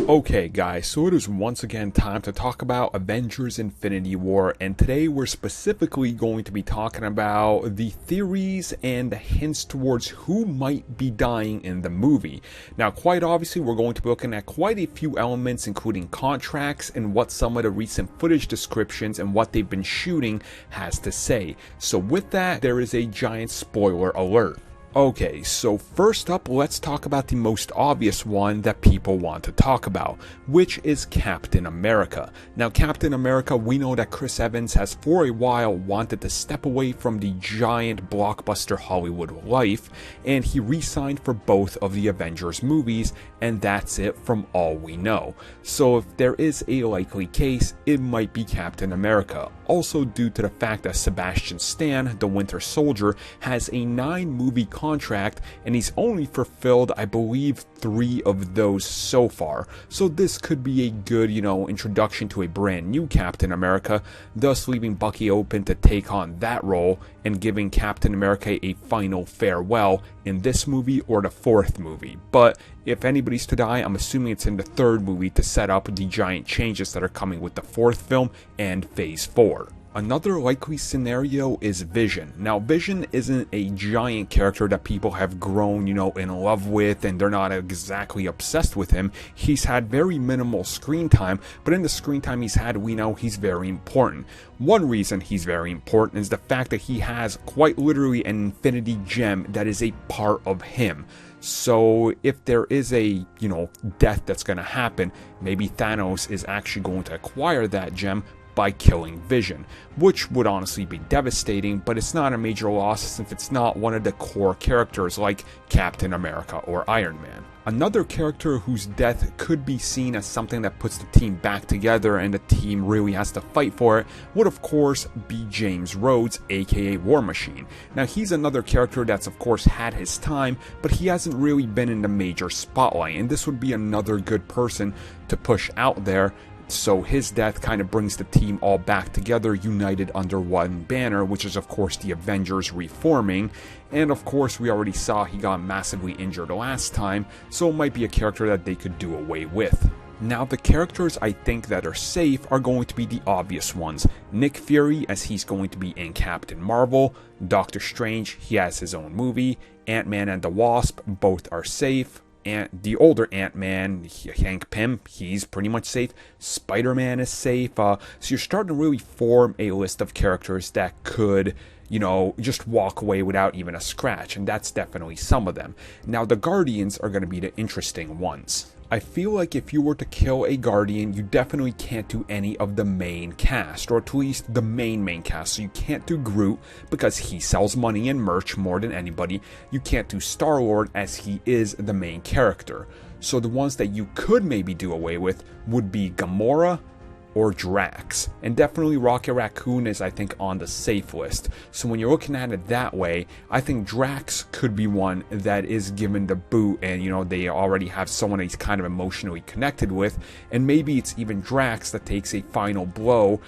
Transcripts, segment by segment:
Okay guys, so it is once again time to talk about Avengers Infinity War, and today we're specifically going to be talking about the theories and the hints towards who might be dying in the movie. Now quite obviously we're going to be looking at quite a few elements, including contracts and what some of the recent footage descriptions and what they've been shooting has to say. So with that, there is a giant spoiler alert. Okay, so first up, let's talk about the most obvious one that people want to talk about, which is Captain America. Now, Captain America, we know that Chris Evans has for a while wanted to step away from the giant blockbuster Hollywood life, and he re-signed for both of the Avengers movies, and that's it from all we know. So if there is a likely case, it might be Captain America. Also due to the fact that Sebastian Stan, the Winter Soldier, has a 9-movie contract, and he's only fulfilled, I believe, 3 of those so far. So this could be a good, introduction to a brand new Captain America, thus leaving Bucky open to take on that role and giving Captain America a final farewell in this movie or the 4th movie. But if anybody's to die, I'm assuming it's in the 3rd movie to set up the giant changes that are coming with the 4th film and Phase 4. Another likely scenario is Vision. Now, Vision isn't a giant character that people have grown, in love with, and they're not exactly obsessed with him. He's had very minimal screen time, but in the screen time he's had, we know he's very important. One reason he's very important is the fact that he has quite literally an infinity gem that is a part of him. So if there is a, death that's going to happen, maybe Thanos is actually going to acquire that gem by killing Vision, which would honestly be devastating, but it's not a major loss since it's not one of the core characters like Captain America or Iron Man. Another character whose death could be seen as something that puts the team back together and the team really has to fight for it would of course be James Rhodes, aka War Machine. Now he's another character that's of course had his time, but he hasn't really been in the major spotlight, and this would be another good person to push out there. So his death kind of brings the team all back together, united under one banner, which is of course the Avengers reforming. And of course we already saw he got massively injured last time, so it might be a character that they could do away with. Now the characters I think that are safe are going to be the obvious ones. Nick Fury, as he's going to be in Captain Marvel. Doctor Strange, he has his own movie. Ant-Man and the Wasp, both are safe. And the older Ant-Man, Hank Pym, he's pretty much safe. Spider-Man is safe. So you're starting to really form a list of characters that could, just walk away without even a scratch. And that's definitely some of them. Now the Guardians are going to be the interesting ones. I feel like if you were to kill a Guardian, you definitely can't do any of the main cast, or at least the main cast. So you can't do Groot because he sells money and merch more than anybody. You can't do Star-Lord as he is the main character. So the ones that you could maybe do away with would be Gamora or Drax, and definitely Rocket Raccoon is I think on the safe list. So when you're looking at it that way, I think Drax could be one that is given the boot, and they already have someone that he's kind of emotionally connected with, and maybe it's even Drax that takes a final blow,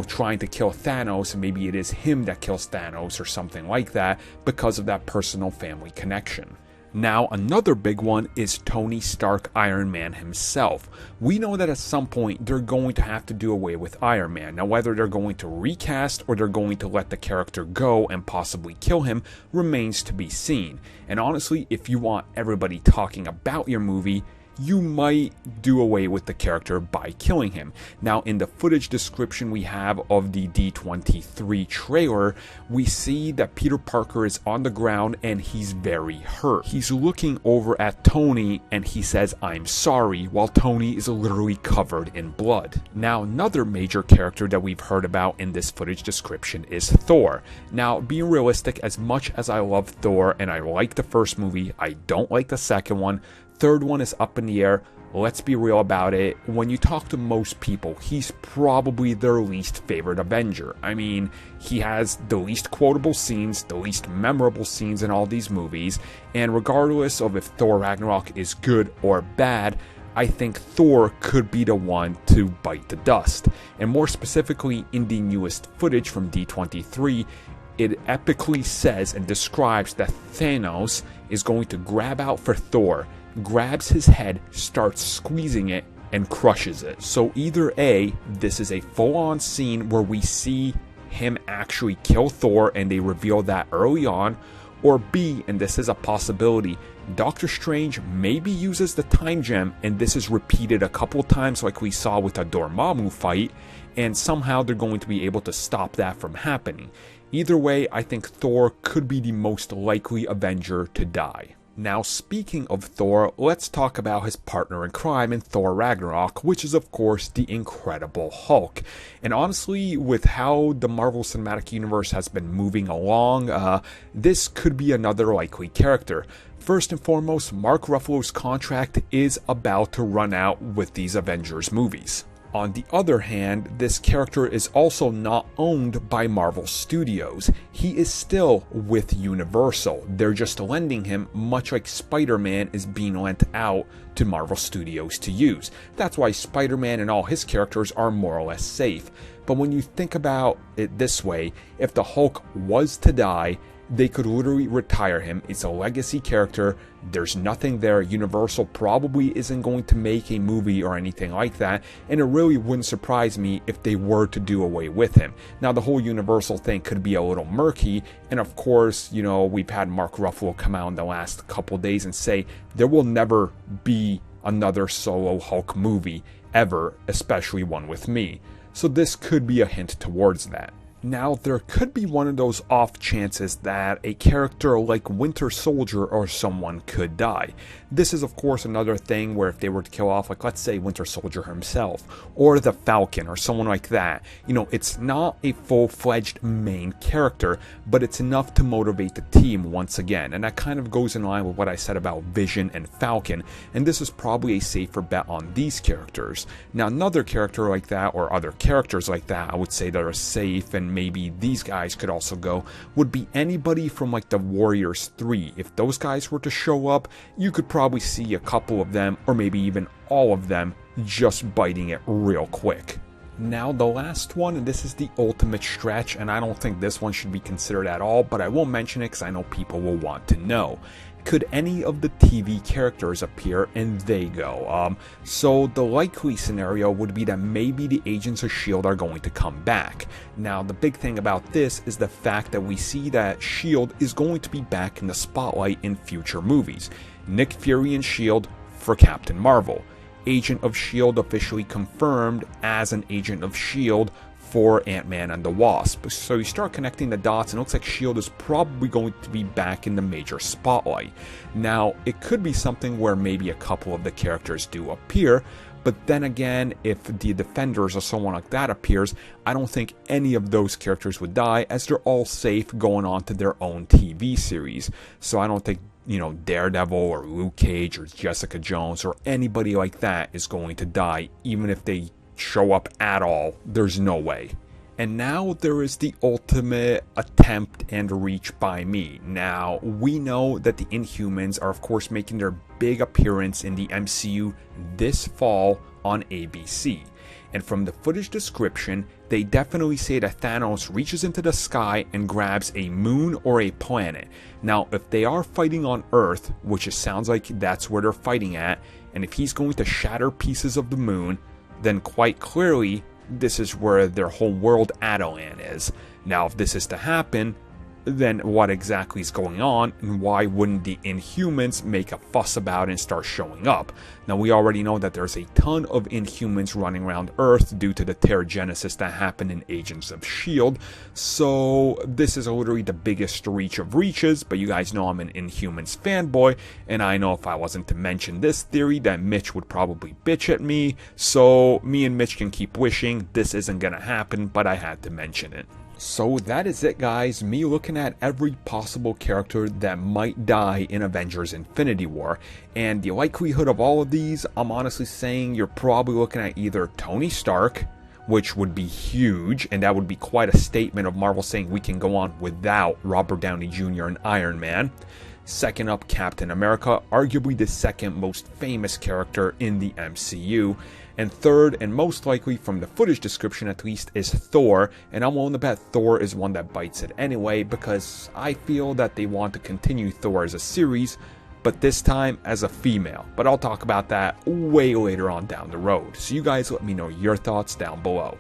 trying to kill Thanos, and maybe it is him that kills Thanos or something like that because of that personal family connection. Now, another big one is Tony Stark, Iron Man himself. We know that at some point they're going to have to do away with Iron Man. Now, whether they're going to recast or they're going to let the character go and possibly kill him remains to be seen. And honestly, if you want everybody talking about your movie, you might do away with the character by killing him. Now, in the footage description we have of the D23 trailer, we see that Peter Parker is on the ground and he's very hurt. He's looking over at Tony and he says, "I'm sorry," while Tony is literally covered in blood. Now, another major character that we've heard about in this footage description is Thor. Now, being realistic, as much as I love Thor and I like the first movie, I don't like the second one. Third one is up in the air. Let's be real about it. When you talk to most people, he's probably their least favorite Avenger. I mean, he has the least quotable scenes, the least memorable scenes in all these movies, and regardless of if Thor Ragnarok is good or bad, I think Thor could be the one to bite the dust. And more specifically, in the newest footage from D23, it epically says and describes that Thanos is going to grab out for Thor, grabs his head, starts squeezing it, and crushes it. So either A, this is a full-on scene where we see him actually kill Thor and they reveal that early on, or B, and this is a possibility, Doctor Strange maybe uses the time gem and this is repeated a couple times like we saw with the Dormammu fight, and somehow they're going to be able to stop that from happening. Either way, I think Thor could be the most likely Avenger to die. Now, speaking of Thor, let's talk about his partner in crime in Thor Ragnarok, which is of course the Incredible Hulk. And honestly, with how the Marvel Cinematic Universe has been moving along, this could be another likely character. First and foremost, Mark Ruffalo's contract is about to run out with these Avengers movies. On the other hand, this character is also not owned by Marvel Studios. He is still with Universal. They're just lending him, much like Spider-Man is being lent out to Marvel Studios to use. That's why Spider-Man and all his characters are more or less safe. But when you think about it this way, if the Hulk was to die, they could literally retire him. It's a legacy character. There's nothing there. Universal probably isn't going to make a movie or anything like that, and it really wouldn't surprise me if they were to do away with him. Now, the whole Universal thing could be a little murky, and of course, you know, we've had Mark Ruffalo come out in the last couple days and say there will never be another solo Hulk movie ever, especially one with me. So this could be a hint towards that. Now, there could be one of those off chances that a character like Winter Soldier or someone could die. This is, of course, another thing where if they were to kill off, like, let's say Winter Soldier himself, or the Falcon, or someone like that, you know, it's not a full-fledged main character, but it's enough to motivate the team once again. And that kind of goes in line with what I said about Vision and Falcon, and this is probably a safer bet on these characters. Now, another character like that, or other characters like that, I would say that are safe and maybe these guys could also go, would be anybody from like the Warriors 3. If those guys were to show up, you could probably see a couple of them, or maybe even all of them, just biting it real quick. Now, the last one, and this is the ultimate stretch, and I don't think this one should be considered at all, but I won't mention it because I know people will want to know. Could any of the TV characters appear? And they go. So the likely scenario would be that maybe the Agents of S.H.I.E.L.D. are going to come back. Now, the big thing about this is the fact that we see that S.H.I.E.L.D. is going to be back in the spotlight in future movies. Nick Fury and S.H.I.E.L.D. for Captain Marvel. Agent of S.H.I.E.L.D. officially confirmed as an Agent of S.H.I.E.L.D. for Ant-Man and the Wasp. So you start connecting the dots and it looks like S.H.I.E.L.D. is probably going to be back in the major spotlight. Now, it could be something where maybe a couple of the characters do appear, but then again, if the Defenders or someone like that appears, I don't think any of those characters would die, as they're all safe going on to their own TV series. So I don't think, you know, Daredevil or Luke Cage or Jessica Jones or anybody like that is going to die, even if they show up at all. There's no way. And now there is the ultimate attempt and reach by me. Now, we know that the Inhumans are of course making their big appearance in the MCU this fall on ABC. And from the footage description, they definitely say that Thanos reaches into the sky and grabs a moon or a planet. Now, if they are fighting on Earth, which it sounds like that's where they're fighting at, and if he's going to shatter pieces of the moon, then quite clearly, this is where their whole world Adelan is. Now, if this is to happen, then what exactly is going on, and why wouldn't the Inhumans make a fuss about it and start showing up? Now, we already know that there's a ton of Inhumans running around Earth due to the Terrigenesis that happened in Agents of S.H.I.E.L.D., so this is literally the biggest reach of reaches, but you guys know I'm an Inhumans fanboy, and I know if I wasn't to mention this theory, that Mitch would probably bitch at me, so me and Mitch can keep wishing this isn't gonna happen, but I had to mention it. So that is it, guys. Me looking at every possible character that might die in Avengers Infinity War. And the likelihood of all of these, I'm honestly saying you're probably looking at either Tony Stark, which would be huge, and that would be quite a statement of Marvel saying we can go on without Robert Downey Jr. and Iron Man. Second up, Captain America, arguably the second most famous character in the MCU. And third, and most likely from the footage description at least, is Thor. And I'm willing to bet Thor is one that bites it anyway, because I feel that they want to continue Thor as a series, but this time as a female. But I'll talk about that way later on down the road. So you guys let me know your thoughts down below.